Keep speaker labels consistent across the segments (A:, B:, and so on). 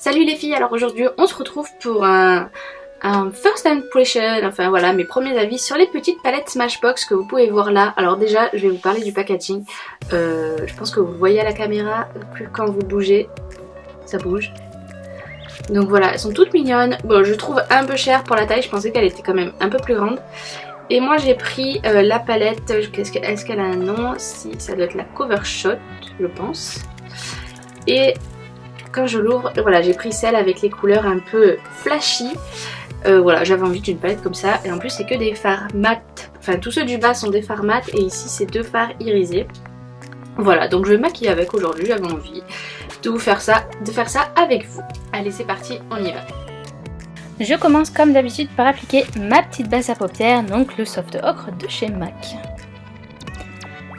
A: Salut les filles, alors aujourd'hui on se retrouve pour un first impression, enfin voilà mes premiers avis sur les petites palettes Smashbox que vous pouvez voir là. Alors déjà je vais vous parler du packaging, je pense que vous le voyez à la caméra, que quand vous bougez, ça bouge. Donc voilà, elles sont toutes mignonnes, bon je trouve un peu cher pour la taille, je pensais qu'elle était quand même un peu plus grande. Et moi j'ai pris la palette, est-ce qu'elle a un nom? Si, ça doit être la Cover Shot je pense. Et quand je l'ouvre, voilà, j'ai pris celle avec les couleurs un peu flashy. Voilà, j'avais envie d'une palette comme ça. Et en plus, c'est que des fards mat. Enfin, tous ceux du bas sont des fards mat. Et ici, c'est deux fards irisés. Voilà, donc je vais maquiller avec aujourd'hui. J'avais envie de vous faire ça, avec vous. Allez, c'est parti, on y va.
B: Je commence comme d'habitude par appliquer ma petite base à paupières, donc le Soft Ocre de chez MAC.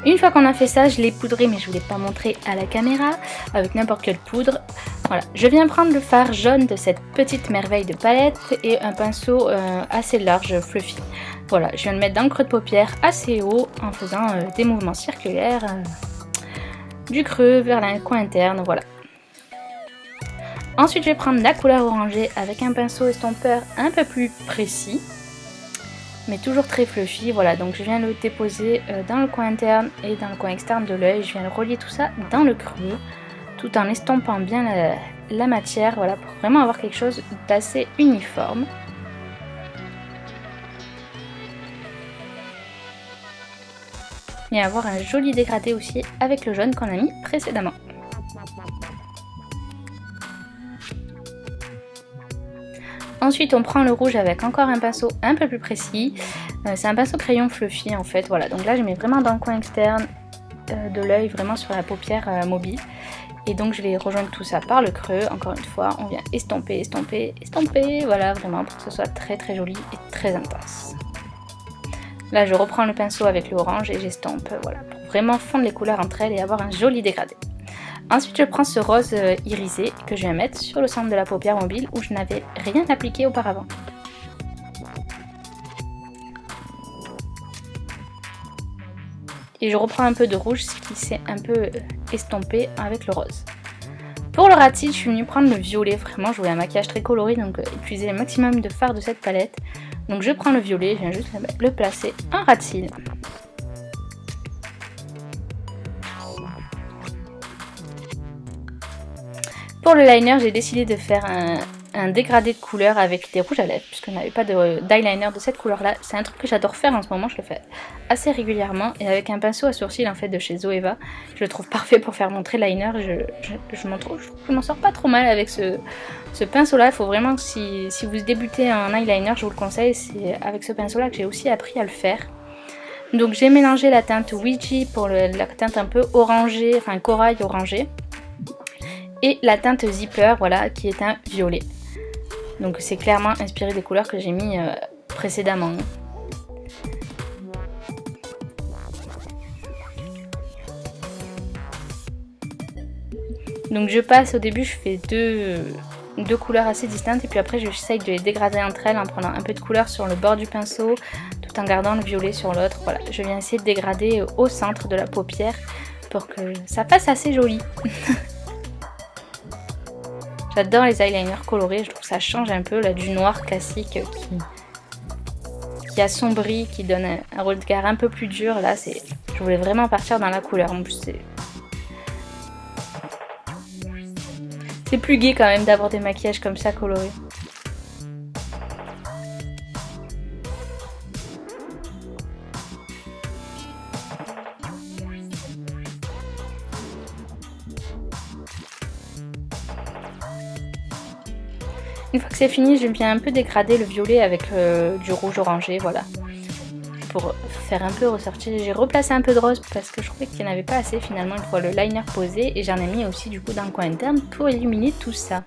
B: Une fois qu'on a fait ça, je l'ai poudré, mais je ne vous l'ai pas montré à la caméra, avec n'importe quelle poudre. Voilà, je viens prendre le fard jaune de cette petite merveille de palette et un pinceau assez large, fluffy. Voilà, je viens de mettre dans le creux de paupière assez haut en faisant des mouvements circulaires du creux vers le coin interne, voilà. Ensuite, je vais prendre la couleur orangée avec un pinceau estompeur un peu plus précis, mais toujours très fluffy. Voilà, donc je viens le déposer dans le coin interne et dans le coin externe de l'œil. Je viens relier tout ça dans le creux, tout en estompant bien la matière, voilà, pour vraiment avoir quelque chose d'assez uniforme. Et avoir un joli dégradé aussi avec le jaune qu'on a mis précédemment. Ensuite, on prend le rouge avec encore un pinceau un peu plus précis. C'est un pinceau crayon fluffy en fait. Voilà, donc là je mets vraiment dans le coin externe de l'œil, vraiment sur la paupière mobile. Et donc je vais rejoindre tout ça par le creux. Encore une fois, on vient estomper, estomper, estomper. Voilà, vraiment pour que ce soit très très joli et très intense. Là, je reprends le pinceau avec le orange et j'estompe. Voilà, pour vraiment fondre les couleurs entre elles et avoir un joli dégradé. Ensuite, je prends ce rose irisé que je viens mettre sur le centre de la paupière mobile où je n'avais rien appliqué auparavant. Et je reprends un peu de rouge, ce qui s'est un peu estompé avec le rose. Pour le ras de cils, je suis venue prendre le violet. Vraiment, je voulais un maquillage très coloré, donc utiliser le maximum de fard de cette palette. Donc je prends le violet, je viens juste le placer en ras de cils. Pour le liner, j'ai décidé de faire un dégradé de couleur avec des rouges à lèvres, puisque je n'avais pas d'eyeliner de cette couleur-là. C'est un truc que j'adore faire en ce moment, je le fais assez régulièrement. Et avec un pinceau à sourcils en fait de chez Zoeva, je le trouve parfait pour faire mon trait liner. Je m'en sors pas trop mal avec ce pinceau-là. Il faut vraiment, si vous débutez en eyeliner, je vous le conseille, c'est avec ce pinceau-là que j'ai aussi appris à le faire. Donc j'ai mélangé la teinte Ouija pour la teinte un peu orangée, enfin corail orangé. Et la teinte Zipper, voilà, qui est un violet. Donc c'est clairement inspiré des couleurs que j'ai mis précédemment. Donc je passe, au début je fais deux couleurs assez distinctes et puis après j'essaye de les dégrader entre elles en prenant un peu de couleur sur le bord du pinceau tout en gardant le violet sur l'autre. Voilà, je viens essayer de dégrader au centre de la paupière pour que ça fasse assez joli. J'adore les eyeliners colorés, je trouve que ça change un peu là, du noir classique qui assombrit, qui donne un regard un peu plus dur. Là, je voulais vraiment partir dans la couleur. En plus, c'est plus gai quand même d'avoir des maquillages comme ça colorés. Une fois que c'est fini, je viens un peu dégrader le violet avec du rouge orangé, voilà. Pour faire un peu ressortir. J'ai replacé un peu de rose parce que je trouvais qu'il n'y en avait pas assez finalement une fois le liner posé. Et j'en ai mis aussi du coup dans le coin interne pour illuminer tout ça.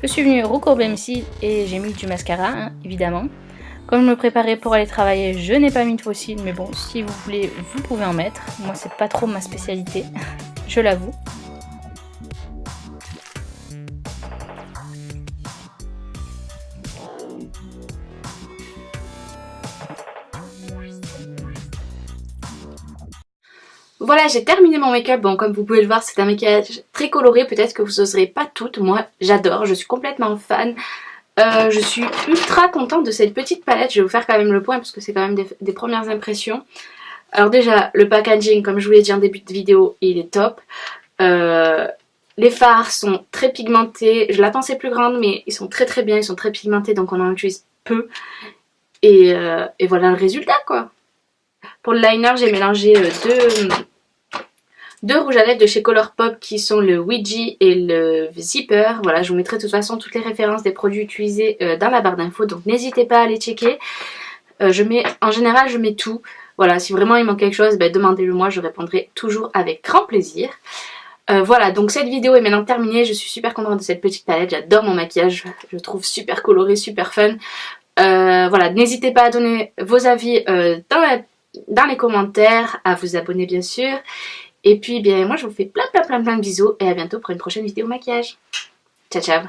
B: Je suis venue recourber mes cils et j'ai mis du mascara, hein, évidemment. Comme je me préparais pour aller travailler, je n'ai pas mis de faux cils. Mais bon, si vous voulez, vous pouvez en mettre. Moi, c'est pas trop ma spécialité, je l'avoue.
A: voilà, j'ai terminé mon make-up. Bon, comme vous pouvez le voir, c'est un maquillage très coloré. Peut-être que vous n'oserez pas toutes. Moi, j'adore. Je suis complètement fan. Je suis ultra contente de cette petite palette. Je vais vous faire quand même le point parce que c'est quand même des premières impressions. Alors déjà, le packaging, comme je vous l'ai dit en début de vidéo, il est top. Les fards sont très pigmentés. Je la pensais plus grande, mais ils sont très très bien. Ils sont très pigmentés, donc on en utilise peu. Et voilà le résultat, quoi. Pour le liner, j'ai mélangé deux rouges à lèvres de chez Colourpop qui sont le Ouija et le Zipper. Voilà, je vous mettrai de toute façon toutes les références des produits utilisés dans la barre d'infos, donc n'hésitez pas à les checker. En général, je mets tout. Voilà, si vraiment il manque quelque chose, ben, demandez-le moi, je répondrai toujours avec grand plaisir. Voilà, donc cette vidéo est maintenant terminée. Je suis super contente de cette petite palette. J'adore mon maquillage, je le trouve super coloré, super fun. Voilà, n'hésitez pas à donner vos avis dans les commentaires, à vous abonner bien sûr. Et puis bien moi je vous fais plein de bisous et à bientôt pour une prochaine vidéo maquillage. Ciao ciao.